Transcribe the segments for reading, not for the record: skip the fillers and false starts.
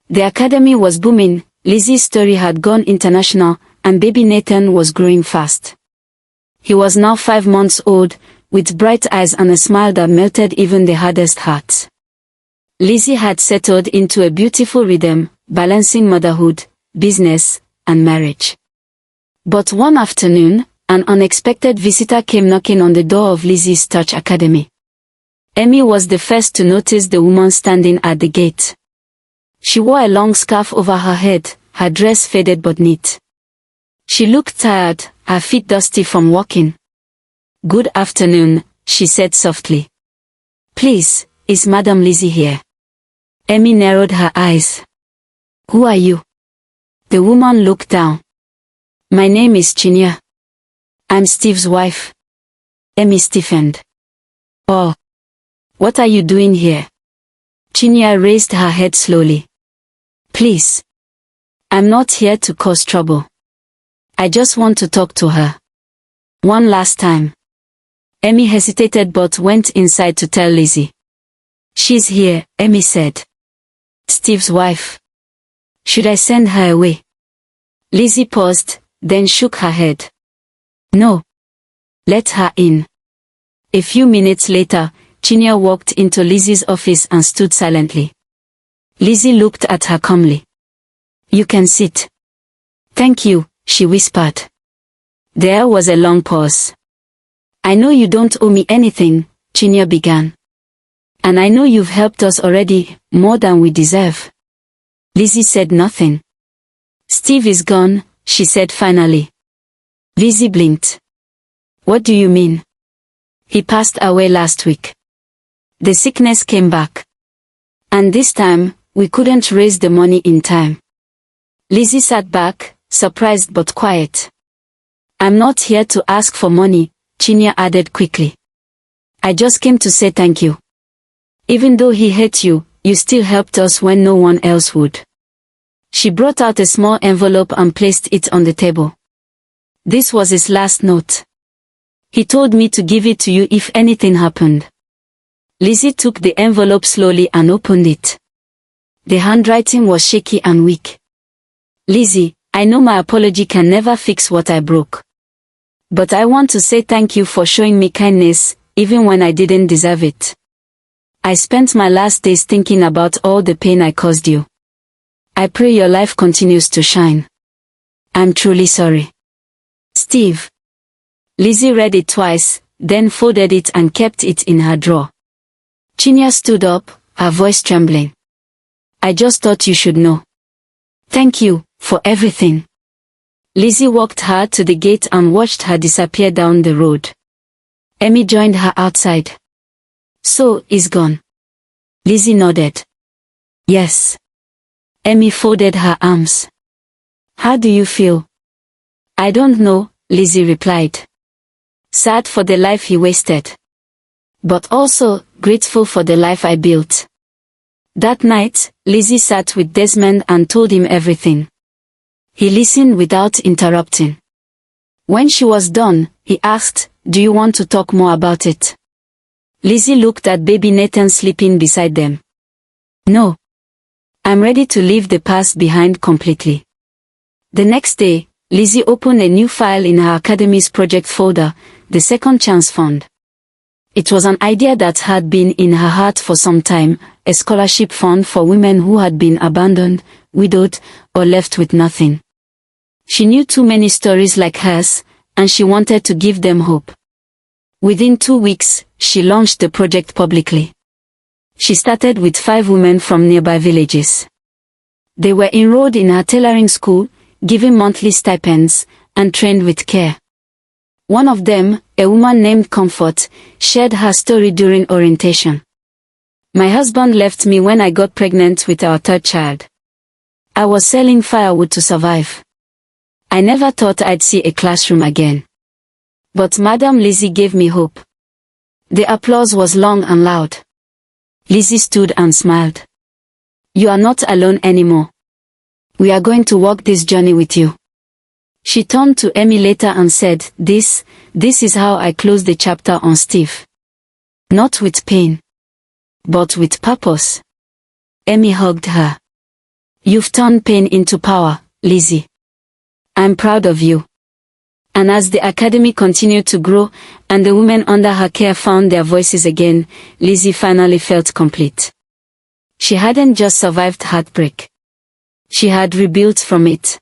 The academy was booming, Lizzy's story had gone international, and baby Nathan was growing fast. He was now 5 months old, with bright eyes and a smile that melted even the hardest hearts. Lizzy had settled into a beautiful rhythm, balancing motherhood, business, and marriage. But one afternoon, an unexpected visitor came knocking on the door of Lizzy's Touch Academy. Amy was the first to notice the woman standing at the gate. She wore a long scarf over her head, her dress faded but neat. She looked tired, her feet dusty from walking. "Good afternoon," she said softly. "Please, is Madam Lizzy here?" Amy narrowed her eyes. "Who are you?" The woman looked down. "My name is 𝐿𝐮𝐬𝐜𝐫𝐢𝐻𝐿. I'm Steve's wife." Amy stiffened. "Oh. What are you doing here?" 𝐿𝐮𝐬𝐜 raised her head slowly. "Please. I'm not here to cause trouble. I just want to talk to her. One last time." Amy hesitated but went inside to tell Lizzy. "She's here," Amy said. "Steve's wife. Should I send her away?" Lizzy paused, then shook her head. "No. Let her in." A few minutes later, 𝐿𝐮𝐬𝐜 walked into Lizzy's office and stood silently. Lizzy looked at her calmly. "You can sit." "Thank you," she whispered. There was a long pause. "I know you don't owe me anything," 𝐿𝐮𝐬𝐜 began. "And I know you've helped us already, more than we deserve." Lizzy said nothing. "Steve is gone," she said finally. Lizzy blinked. "What do you mean?" "He passed away last week. The sickness came back. And this time, we couldn't raise the money in time." Lizzy sat back, surprised but quiet. "I'm not here to ask for money," 𝐿𝐮𝐬𝐜 added quickly. "I just came to say thank you. Even though he hurt you, you still helped us when no one else would." She brought out a small envelope and placed it on the table. "This was his last note. He told me to give it to you if anything happened." Lizzy took the envelope slowly and opened it. The handwriting was shaky and weak. "Lizzy, I know my apology can never fix what I broke. But I want to say thank you for showing me kindness, even when I didn't deserve it. I spent my last days thinking about all the pain I caused you. I pray your life continues to shine. I'm truly sorry. Steve." Lizzy read it twice, then folded it and kept it in her drawer. 𝐿𝐮𝐬𝐜 stood up, her voice trembling. "I just thought you should know. Thank you, for everything." Lizzy walked her to the gate and watched her disappear down the road. Amy joined her outside. "So, he's gone?" Lizzy nodded. "Yes." Amy folded her arms. "How do you feel?" "I don't know," Lizzy replied. "Sad for the life he wasted. But also, grateful for the life I built." That night, Lizzy sat with Desmond and told him everything. He listened without interrupting. When she was done, he asked, "Do you want to talk more about it?" Lizzy looked at baby Nathan sleeping beside them. "No. I'm ready to leave the past behind completely." The next day, Lizzy opened a new file in her academy's project folder, the Second Chance Fund. It was an idea that had been in her heart for some time, a scholarship fund for women who had been abandoned, widowed, or left with nothing. She knew too many stories like hers, and she wanted to give them hope. Within 2 weeks, she launched the project publicly. She started with 5 women from nearby villages. They were enrolled in her tailoring school, given monthly stipends, and trained with care. One of them, a woman named Comfort, shared her story during orientation. "My husband left me when I got pregnant with our 3rd child. I was selling firewood to survive. I never thought I'd see a classroom again. But Madam Lizzy gave me hope." The applause was long and loud. Lizzy stood and smiled. "You are not alone anymore. We are going to walk this journey with you." She turned to Amy later and said, This is how I close the chapter on Steve. Not with pain, but with purpose." Amy hugged her. You've turned pain into power, Lizzy. I'm proud of you. And as the academy continued to grow, and the women under her care found their voices again, Lizzy finally felt complete. She hadn't just survived heartbreak. She had rebuilt from it.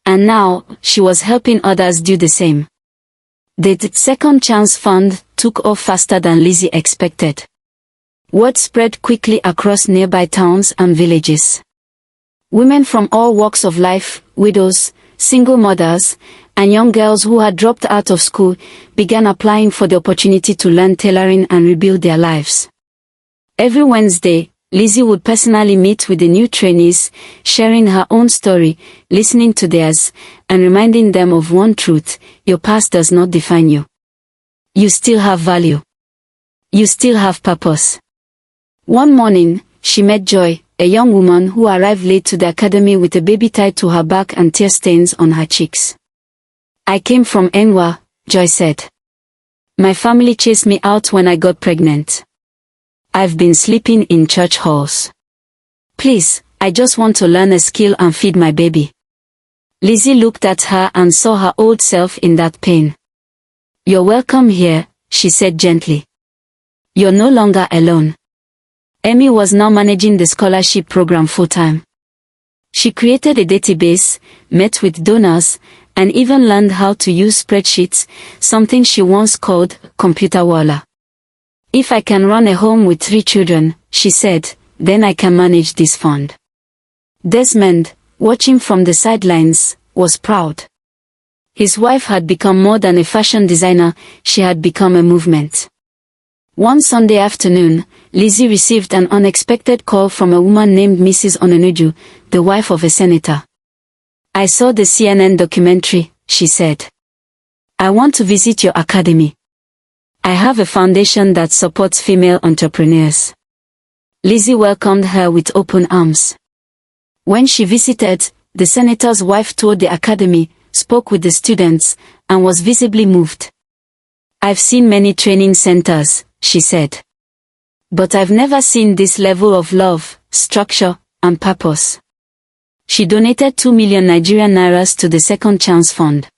And now, she was helping others do the same. The Second Chance Fund took off faster than Lizzy expected. Word spread quickly across nearby towns and villages. Women from all walks of life, widows, single mothers, and young girls who had dropped out of school, began applying for the opportunity to learn tailoring and rebuild their lives. Every Wednesday, Lizzy would personally meet with the new trainees, sharing her own story, listening to theirs, and reminding them of one truth: your past does not define you. You still have value. You still have purpose. One morning, she met Joy, a young woman who arrived late to the academy with a baby tied to her back and tear stains on her cheeks. I came from 𝐬𝐮𝐬𝐽, Joy said. My family chased me out when I got pregnant. I've been sleeping in church halls. Please, I just want to learn a skill and feed my baby. Lizzy looked at her and saw her old self in that pain. You're welcome here, she said gently. You're no longer alone. 𝐬𝐮𝐬𝐽 was now managing the scholarship program full-time. She created a database, met with donors, and even learned how to use spreadsheets, something she once called computer wala. If I can run a home with 3 children, she said, then I can manage this fund. Desmond, watching from the sidelines, was proud. His wife had become more than a fashion designer, she had become a movement. One Sunday afternoon, Lizzy received an unexpected call from a woman named Mrs. Onanuju, the wife of a senator. I saw the CNN documentary, she said. I want to visit your academy. I have a foundation that supports female entrepreneurs. Lizzy welcomed her with open arms. When she visited, the senator's wife toured the academy, spoke with the students, and was visibly moved. I've seen many training centers, she said. But I've never seen this level of love, structure, and purpose. She donated 2 million Nigerian nairas to the Second Chance Fund.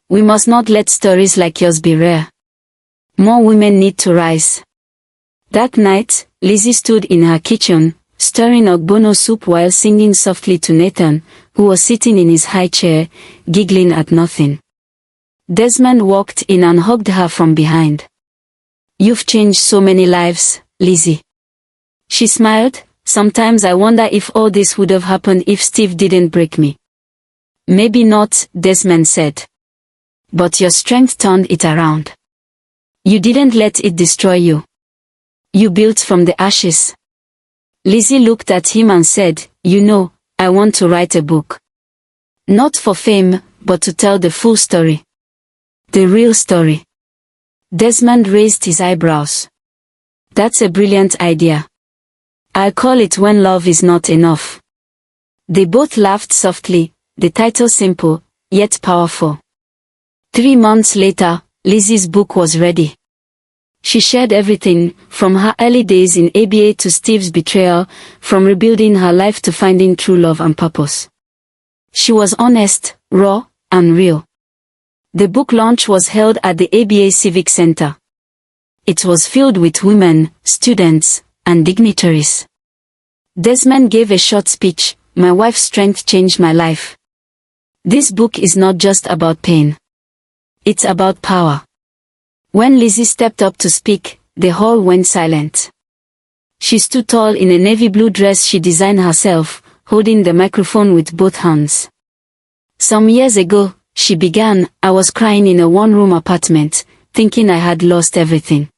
We must not let stories like yours be rare. More women need to rise. That night, Lizzy stood in her kitchen, stirring ogbono soup while singing softly to Nathan, who was sitting in his high chair, giggling at nothing. Desmond walked in and hugged her from behind. You've changed so many lives, Lizzy. She smiled. Sometimes I wonder if all this would have happened if Steve didn't break me. Maybe not, Desmond said. But your strength turned it around. You didn't let it destroy you. You built from the ashes. Lizzy looked at him and said, you know, I want to write a book. Not for fame, but to tell the full story. The real story. Desmond raised his eyebrows. That's a brilliant idea. I'll call it When Love Is Not Enough. They both laughed softly, the title simple, yet powerful. 3 months later, Lizzy's book was ready. She shared everything, from her early days in ABA to Steve's betrayal, from rebuilding her life to finding true love and purpose. She was honest, raw, and real. The book launch was held at the ABA Civic Center. It was filled with women, students, and dignitaries. Desmond gave a short speech. My wife's strength changed my life. This book is not just about pain. It's about power. When Lizzy stepped up to speak, the hall went silent. She stood tall in a navy blue dress she designed herself, holding the microphone with both hands. Some years ago, she began, I was crying in a one-room apartment, thinking I had lost everything.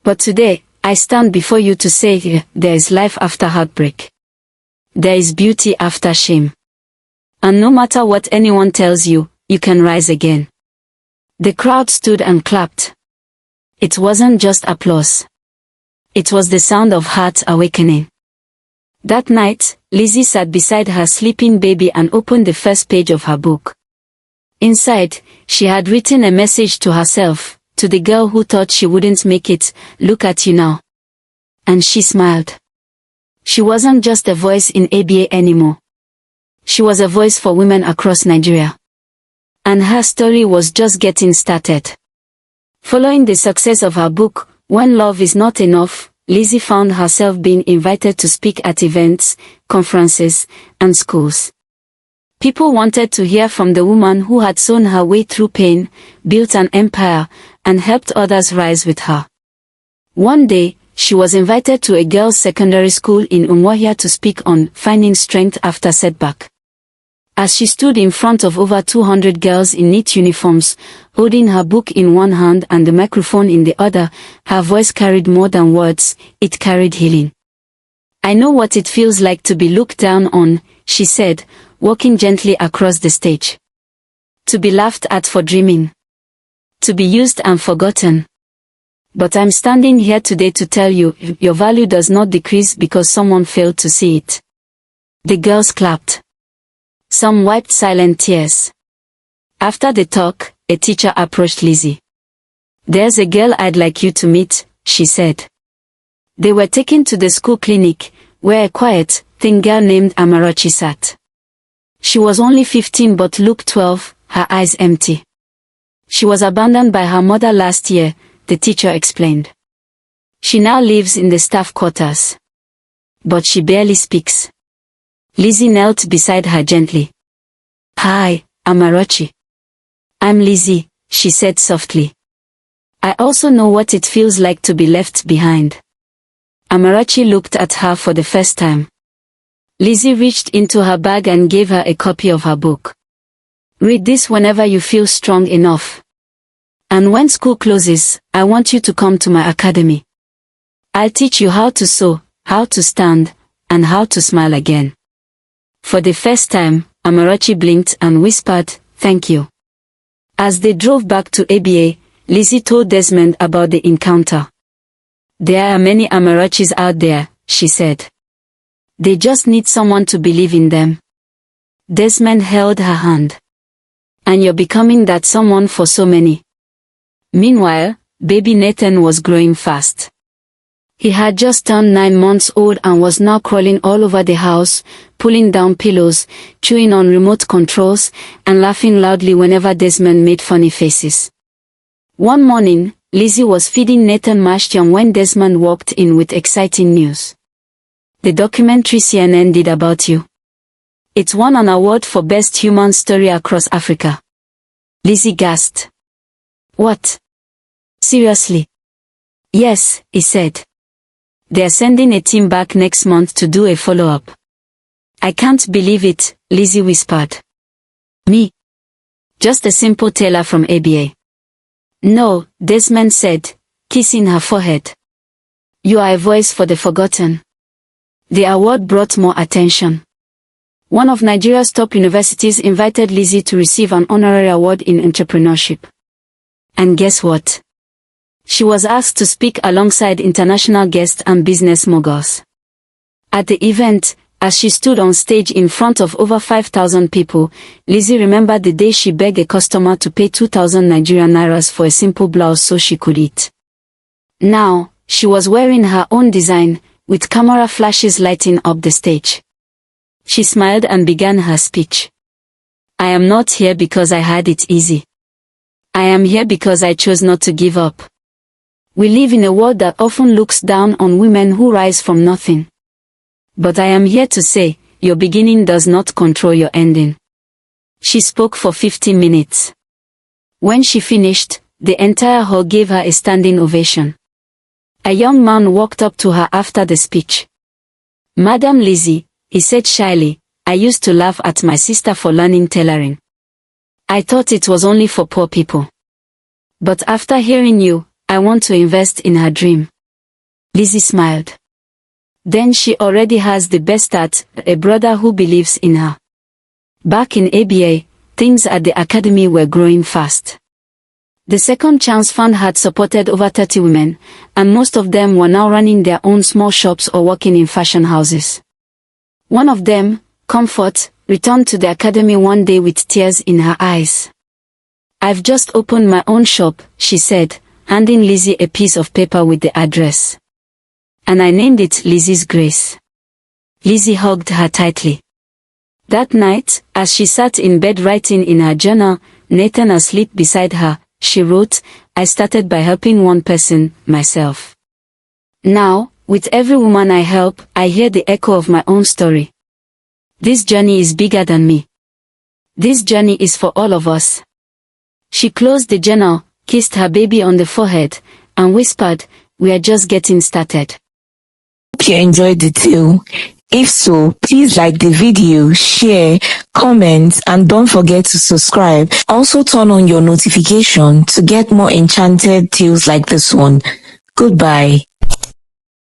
But today, I stand before you to say, there is life after heartbreak. There is beauty after shame. And no matter what anyone tells you, you can rise again. The crowd stood and clapped. It wasn't just applause. It was the sound of hearts awakening. That night, Lizzy sat beside her sleeping baby and opened the first page of her book. Inside, she had written a message to herself, to the girl who thought she wouldn't make it, look at you now. And she smiled. She wasn't just a voice in ABA anymore. She was a voice for women across Nigeria. And her story was just getting started. Following the success of her book, When Love Is Not Enough, Lizzy found herself being invited to speak at events, conferences, and schools. People wanted to hear from the woman who had sewn her way through pain, built an empire, and helped others rise with her. One day, she was invited to a girls' secondary school in Umuahia to speak on finding strength after setback. As she stood in front of over 200 girls in neat uniforms, holding her book in one hand and the microphone in the other, her voice carried more than words, it carried healing. "I know what it feels like to be looked down on," she said, walking gently across the stage. "To be laughed at for dreaming. To be used and forgotten. But I'm standing here today to tell you, your value does not decrease because someone failed to see it." The girls clapped. Some wiped silent tears. After the talk, a teacher approached Lizzy. "There's a girl I'd like you to meet," she said. They were taken to the school clinic, where a quiet, thin girl named Amarachi sat. She was only 15 but looked 12, her eyes empty. "She was abandoned by her mother last year," the teacher explained. "She now lives in the staff quarters. But she barely speaks." Lizzy knelt beside her gently. "Hi, Amarachi. I'm Lizzy," she said softly. "I also know what it feels like to be left behind." Amarachi looked at her for the first time. Lizzy reached into her bag and gave her a copy of her book. "Read this whenever you feel strong enough. And when school closes, I want you to come to my academy. I'll teach you how to sew, how to stand, and how to smile again." For the first time, Amarachi blinked and whispered, "Thank you." As they drove back to ABA, Lizzy told Desmond about the encounter. "There are many Amarachis out there," she said. "They just need someone to believe in them." Desmond held her hand. "And you're becoming that someone for so many." Meanwhile, baby Nathan was growing fast. He had just turned 9 months old and was now crawling all over the house, pulling down pillows, chewing on remote controls, and laughing loudly whenever Desmond made funny faces. One morning, Lizzy was feeding Nathan mashed yam when Desmond walked in with exciting news. "The documentary CNN did about you. It's won an award for Best Human Story across Africa." Lizzy gasped. "What? Seriously?" "Yes," he said. "They're sending a team back next month to do a follow-up." "I can't believe it," Lizzy whispered. "Me? Just a simple tailor from ABA." "No," Desmond said, kissing her forehead. "You are a voice for the forgotten." The award brought more attention. One of Nigeria's top universities invited Lizzy to receive an honorary award in entrepreneurship. And guess what? She was asked to speak alongside international guests and business moguls. At the event, as she stood on stage in front of over 5,000 people, Lizzy remembered the day she begged a customer to pay 2,000 Nigerian nairas for a simple blouse so she could eat. Now, she was wearing her own design, with camera flashes lighting up the stage. She smiled and began her speech. "I am not here because I had it easy. I am here because I chose not to give up. We live in a world that often looks down on women who rise from nothing. But I am here to say, your beginning does not control your ending." She spoke for 50 minutes. When she finished, the entire hall gave her a standing ovation. A young man walked up to her after the speech. "Madam Lizzy," he said shyly, "I used to laugh at my sister for learning tailoring. I thought it was only for poor people. But after hearing you, I want to invest in her dream." Lizzy smiled. Then she already has the best at, a brother who believes in her. Back in ABA, things at the academy were growing fast. The Second Chance Fund had supported over 30 women, and most of them were now running their own small shops or working in fashion houses. One of them, Comfort, returned to the academy one day with tears in her eyes. "I've just opened my own shop," she said, handing Lizzy a piece of paper with the address. "And I named it Lizzy's Grace. Lizzy hugged her tightly. That night, as she sat in bed writing in her journal, Nathan asleep beside her, she wrote, "I started by helping one person, myself. Now, with every woman I help, I hear the echo of my own story. This journey is bigger than me. This journey is for all of us." She closed the journal, kissed her baby on the forehead, and whispered, "We are just getting started." Hope you enjoyed the tale. If so, please like the video, share, comment, and don't forget to subscribe. Also turn on your notification to get more enchanted tales like this one. Goodbye.